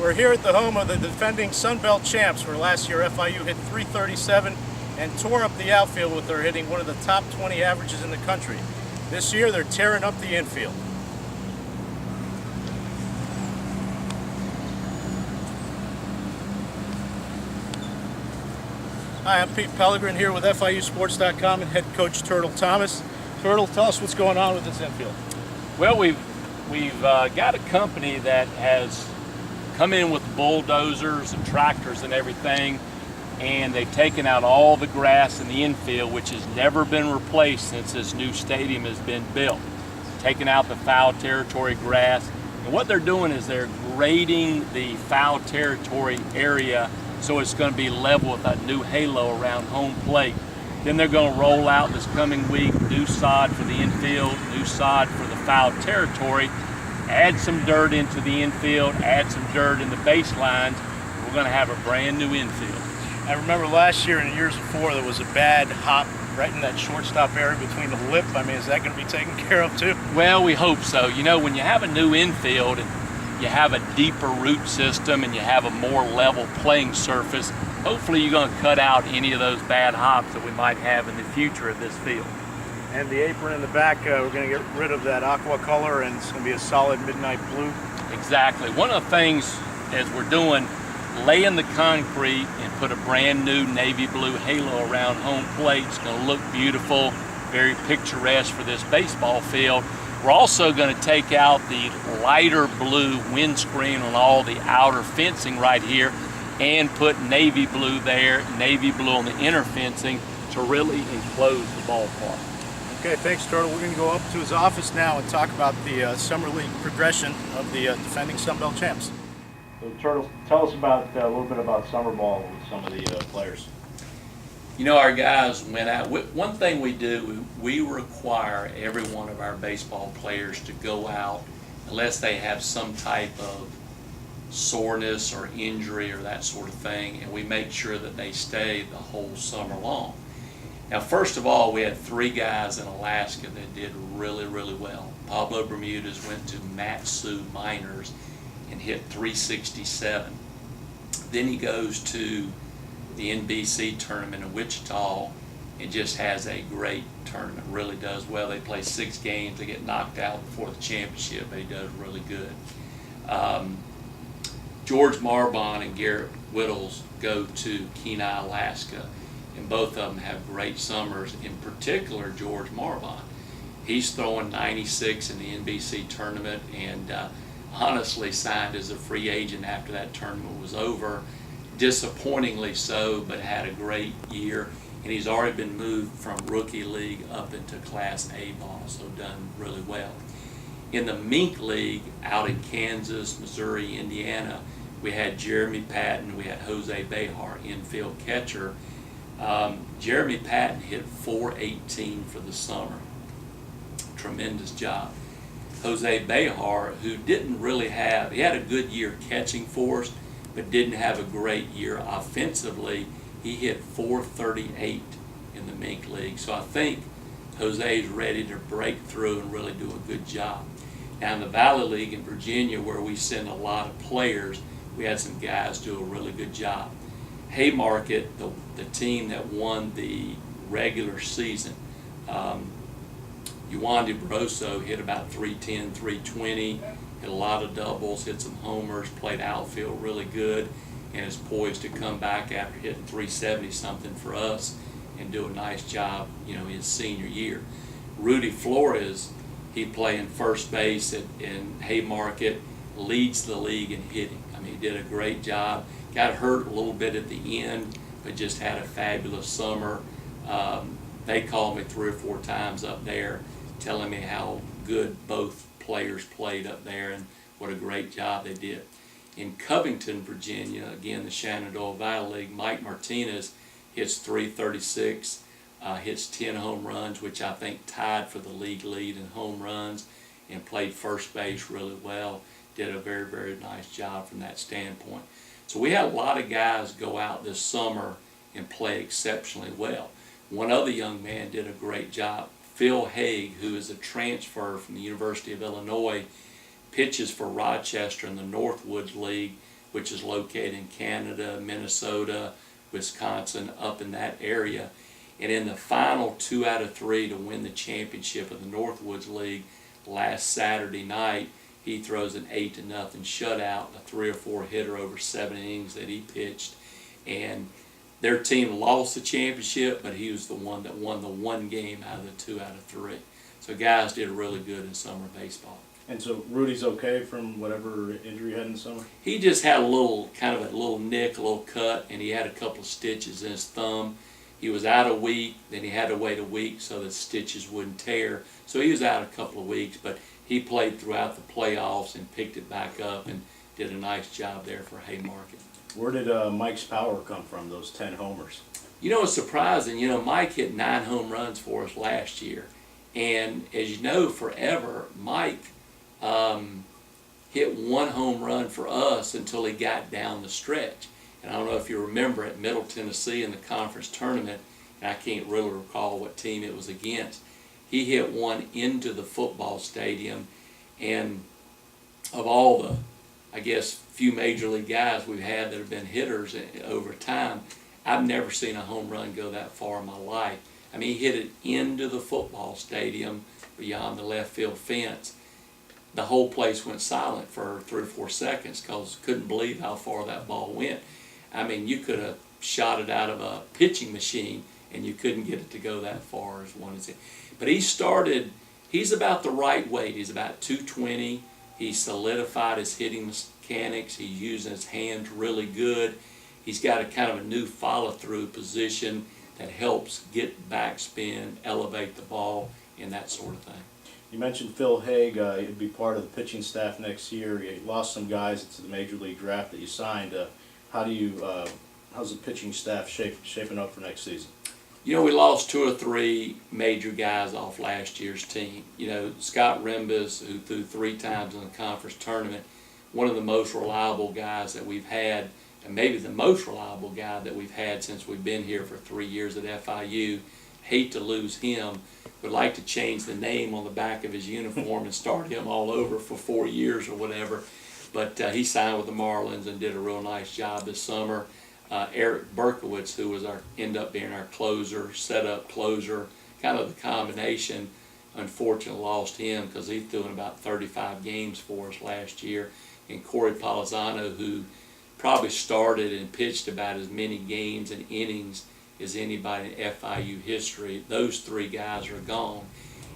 We're here at the home of the defending Sun Belt champs, where last year FIU hit .337 and tore up the outfield with their hitting one of the top 20 averages in the country. This year they're tearing up the infield. Hi, I'm Pete Pellegrin here with FIUsports.com and head coach Turtle Thomas. Turtle, tell us what's going on with this infield. Well, we've got a company that has come in with bulldozers and tractors and everything, and they've taken out all the grass in the infield, which has never been replaced since this new stadium has been built. Taking out the foul territory grass, and what they're doing is they're grading the foul territory area so it's going to be level with a new halo around home plate. Then they're going to roll out this coming week new sod for the infield, new sod for the foul territory, add some dirt into the infield, add some dirt in the baselines. We're going to have a brand new infield. I remember last year and the years before there was a bad hop right in that shortstop area between the lip. I mean, is that going to be taken care of too? Well, we hope so. You know, when you have a new infield and you have a deeper root system and you have a more level playing surface, hopefully you're going to cut out any of those bad hops that we might have in the future of this field. And the apron in the back, we're going to get rid of that aqua color, and it's going to be a solid midnight blue. Exactly. One of the things as we're doing, laying the concrete and put a brand new navy blue halo around home plate. It's going to look beautiful, very picturesque for this baseball field. We're also going to take out the lighter blue windscreen on all the outer fencing right here and put navy blue there, navy blue on the inner fencing to really enclose the ballpark. Okay, thanks, Turtle. We're going to go up to his office now and talk about the Summer League progression of the defending Sun Belt champs. So, Turtle, tell us about a little bit about summer ball with some of the players. You know, our guys went out. One thing we do, we require every one of our baseball players to go out unless they have some type of soreness or injury or that sort of thing, and we make sure that they stay the whole summer long. Now, first of all, we had 3 guys in Alaska that did really, really well. Pablo Bermudez went to Matsu Miners and hit .367. Then he goes to the NBC tournament in Wichita and just has a great tournament, really does well. They play 6 games, they get knocked out before the championship, but he does really good. George Marbon and Garrett Whittles go to Kenai, Alaska, and both of them have great summers. In particular, George Marbon. He's throwing 96 in the NBC tournament and honestly signed as a free agent after that tournament was over. Disappointingly so, but had a great year. And he's already been moved from rookie league up into Class A ball, so done really well. In the Mink League out in Kansas, Missouri, Indiana, we had Jeremy Patton, we had Jose Behar, infield catcher. Jeremy Patton hit .418 for the summer. Tremendous job. Jose Behar, who didn't really have, he had a good year catching for us, but didn't have a great year offensively. He hit .438 in the Mink League. So I think Jose is ready to break through and really do a good job. Now in the Valley League in Virginia, where we send a lot of players, we had some guys do a really good job. Haymarket, the team that won the regular season, Yuan DeBroso hit about .310, .320, hit a lot of doubles, hit some homers, played outfield really good, and is poised to come back after hitting .370 something for us and do a nice job, you know, his senior year. Rudy Flores, he playing first base in Haymarket, leads the league in hitting. I mean, he did a great job. Got hurt a little bit at the end, but just had a fabulous summer. They called me 3 or 4 times up there telling me how good both players played up there and what a great job they did. In Covington, Virginia, again, the Shenandoah Valley League, Mike Martinez hits .336, hits 10 home runs, which I think tied for the league lead in home runs, and played first base really well. Did a very, very nice job from that standpoint. So we had a lot of guys go out this summer and play exceptionally well. One other young man did a great job. Phil Haig, who is a transfer from the University of Illinois, pitches for Rochester in the Northwoods League, which is located in Canada, Minnesota, Wisconsin, up in that area. And in the final 2 out of 3 to win the championship of the Northwoods League last Saturday night, he throws an 8-0 shutout, a 3 or 4 hitter over 7 innings that he pitched. And their team lost the championship, but he was the one that won the 1 game out of the 2 out of 3. So guys did really good in summer baseball. And so Rudy's okay from whatever injury he had in the summer? He just had a little, kind of a little nick, a little cut, and he had a couple of stitches in his thumb. He was out a week, then he had to wait a week so the stitches wouldn't tear. So he was out a couple of weeks, but he played throughout the playoffs and picked it back up and did a nice job there for Haymarket. Where did Mike's power come from, those 10 homers? You know, it's surprising. You know, Mike hit 9 home runs for us last year. And as you know, forever, Mike hit 1 home run for us until he got down the stretch. And I don't know if you remember at Middle Tennessee in the conference tournament, and I can't really recall what team it was against, he hit one into the football stadium. And of all the, I guess, few major league guys we've had that have been hitters over time, I've never seen a home run go that far in my life. I mean, he hit it into the football stadium beyond the left field fence. The whole place went silent for 3 or 4 seconds because couldn't believe how far that ball went. I mean, you could have shot it out of a pitching machine and you couldn't get it to go that far as one is it. But he's about the right weight. He's about 220. He solidified his hitting mechanics. He's using his hands really good. He's got a kind of a new follow-through position that helps get backspin, elevate the ball, and that sort of thing. You mentioned Phil Haig. He'd be part of the pitching staff next year. You lost some guys to the major league draft that you signed. How's the pitching staff shaping up for next season? You know, we lost 2 or 3 major guys off last year's team. You know, Scott Rimbus, who threw 3 times in the conference tournament, one of the most reliable guys that we've had, and maybe the most reliable guy that we've had since we've been here for 3 years at FIU. Hate to lose him. Would like to change the name on the back of his uniform and start him all over for 4 years or whatever. But he signed with the Marlins and did a real nice job this summer. Eric Berkowitz, who was ended up being our closer, setup closer, kind of the combination, unfortunately lost him because he threw in about 35 games for us last year. And Corey Palazzano, who probably started and pitched about as many games and innings as anybody in FIU history. Those 3 guys are gone.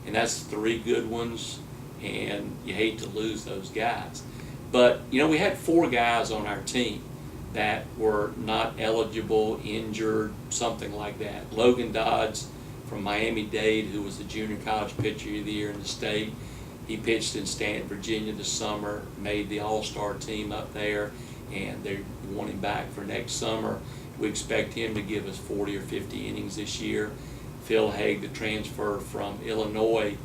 And that's 3 good ones, and you hate to lose those guys. But, you know, we had 4 guys on our team that were not eligible, injured, something like that. Logan Dodds from Miami-Dade, who was the junior college pitcher of the year in the state. He pitched in Stanton, Virginia this summer, made the all-star team up there, and they want him back for next summer. We expect him to give us 40 or 50 innings this year. Phil Haig, the transfer from Illinois,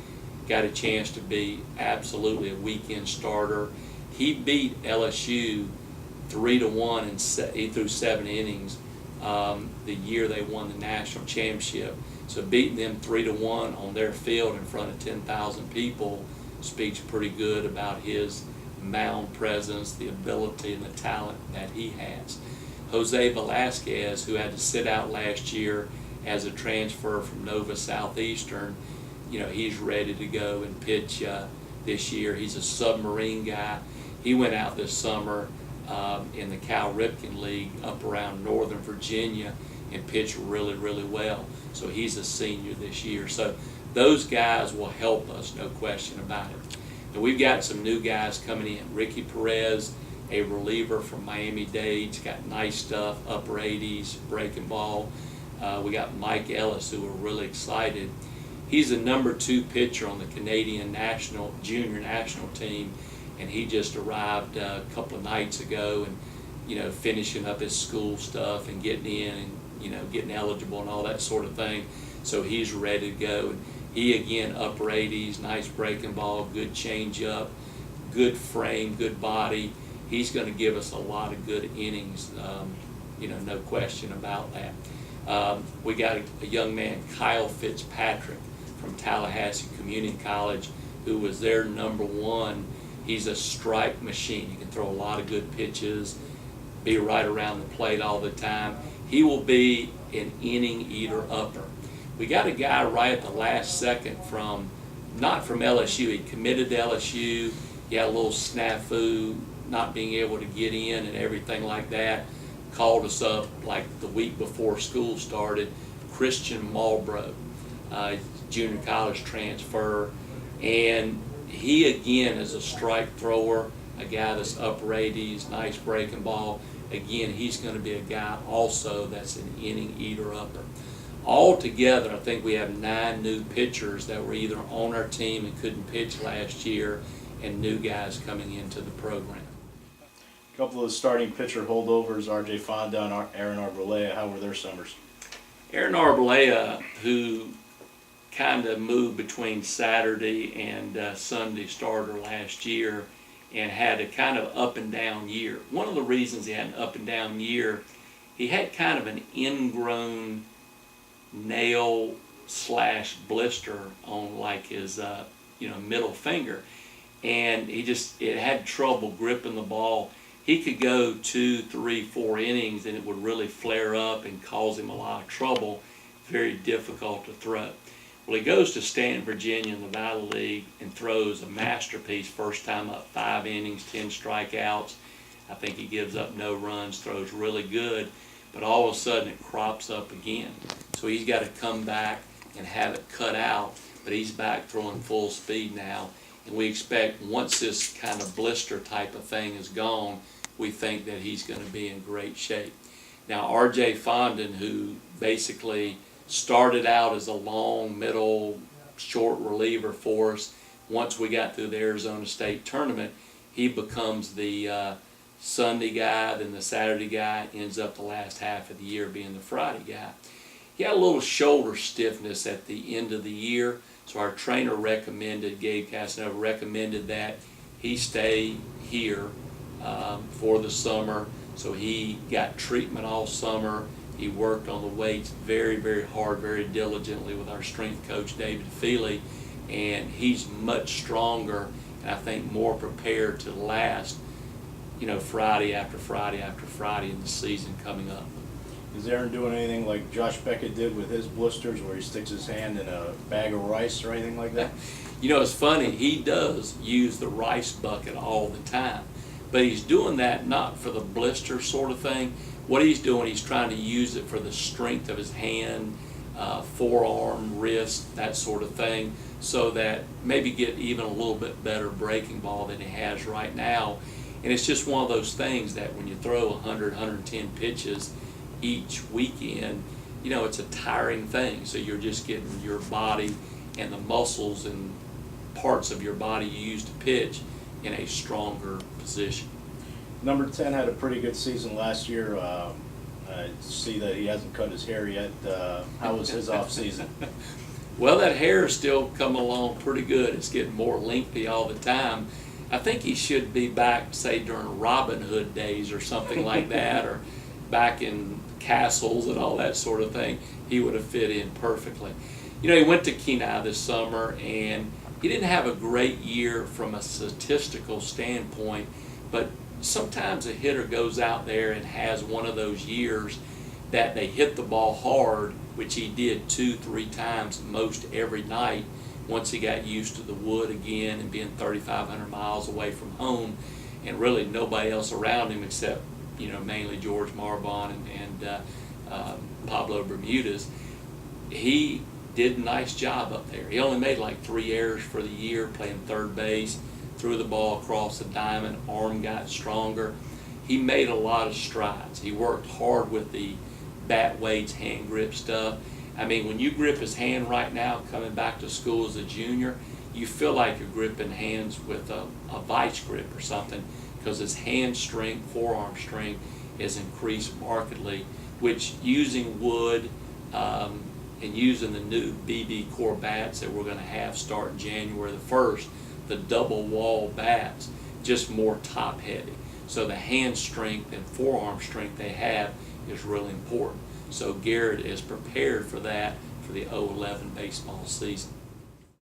got a chance to be absolutely a weekend starter. He beat LSU 3-1 and he threw 7 innings the year they won the national championship. So beating them 3-1 on their field in front of 10,000 people speaks pretty good about his mound presence, the ability and the talent that he has. Jose Velasquez, who had to sit out last year as a transfer from Nova Southeastern, you know, he's ready to go and pitch this year. He's a submarine guy. He went out this summer in the Cal Ripken League up around Northern Virginia and pitched really, really well. So he's a senior this year. So those guys will help us, no question about it. And we've got some new guys coming in. Ricky Perez, a reliever from Miami-Dade. He's got nice stuff, upper 80s, breaking ball. We got Mike Ellis, who we're really excited. He's the number 2 pitcher on the Canadian junior national team, and he just arrived a couple of nights ago and, you know, finishing up his school stuff and getting in and, you know, getting eligible and all that sort of thing. So he's ready to go. And he, again, upper 80s, nice breaking ball, good changeup, good frame, good body. He's going to give us a lot of good innings, you know, no question about that. We got a young man, Kyle Fitzpatrick, from Tallahassee Community College, who was their number 1. He's a strike machine. He can throw a lot of good pitches. be right around the plate all the time. He will be an inning eater upper. We got a guy right at the last second not from LSU. He committed to LSU. He had a little snafu, not being able to get in and everything like that. Called us up like the week before school started. Christian Marlborough, junior college transfer, and he again is a strike thrower, a guy that's upper 80s, nice breaking ball. Again, he's going to be a guy also that's an inning eater upper. Altogether, I think we have 9 new pitchers that were either on our team and couldn't pitch last year, and new guys coming into the program. A couple of starting pitcher holdovers, R.J. Fonda and Aaron Arbolea, how were their summers? Aaron Arbolea, who kind of moved between Saturday and Sunday starter last year and had a kind of up and down year. One of the reasons he had an up and down year, he had kind of an ingrown nail / blister on like his middle finger, and it had trouble gripping the ball. He could go 2, 3, 4 innings and it would really flare up and cause him a lot of trouble. Very difficult to throw. Well, he goes to Stanton, Virginia in the Valley League and throws a masterpiece. First time up, 5 innings, 10 strikeouts. I think he gives up no runs, throws really good, but all of a sudden it crops up again. So he's got to come back and have it cut out, but he's back throwing full speed now. And we expect once this kind of blister type of thing is gone, we think that he's going to be in great shape. Now, R.J. Fondon, who basically started out as a long, middle, short reliever for us, once we got through the Arizona State tournament, he becomes the Sunday guy, then the Saturday guy, ends up the last half of the year being the Friday guy. He had a little shoulder stiffness at the end of the year, so our trainer recommended, Gabe Casanova recommended that he stay here for the summer. So he got treatment all summer. He worked on the weights very, very hard, very diligently with our strength coach, David Feely, and he's much stronger and I think more prepared to last, Friday after Friday after Friday in the season coming up. Is Aaron doing anything like Josh Beckett did with his blisters, where he sticks his hand in a bag of rice or anything like that? It's funny, he does use the rice bucket all the time, but he's doing that not for the blister sort of thing. What he's doing, he's trying to use it for the strength of his hand, forearm, wrist, that sort of thing, so that maybe get even a little bit better breaking ball than he has right now. And it's just one of those things that when you throw 100, 110 pitches each weekend, it's a tiring thing. So you're just getting your body and the muscles and parts of your body you use to pitch in a stronger position. Number 10 had a pretty good season last year. I see that he hasn't cut his hair yet. How was his off season? Well, that hair is still coming along pretty good. It's getting more lengthy all the time. I think he should be back, say, during Robin Hood days or something like that, or back in castles and all that sort of thing. He would have fit in perfectly. He went to Kenai this summer, and he didn't have a great year from a statistical standpoint, but sometimes a hitter goes out there and has one of those years that they hit the ball hard, which he did 2-3 times most every night once he got used to the wood again and being 3,500 miles away from home and really nobody else around him except mainly George Marbon and Pablo Bermudez. He did a nice job up there. He only made like 3 errors for the year, playing third base, threw the ball across the diamond, arm got stronger. He made a lot of strides. He worked hard with the bat weights, hand grip stuff. I mean, when you grip his hand right now, coming back to school as a junior, you feel like you're gripping hands with a vice grip or something, because his hand strength, forearm strength is increased markedly, which using wood and using the new BB core bats that we're going to have starting January the 1st, the double wall bats, just more top heavy. So the hand strength and forearm strength they have is really important. So Garrett is prepared for that for the 2011 baseball season.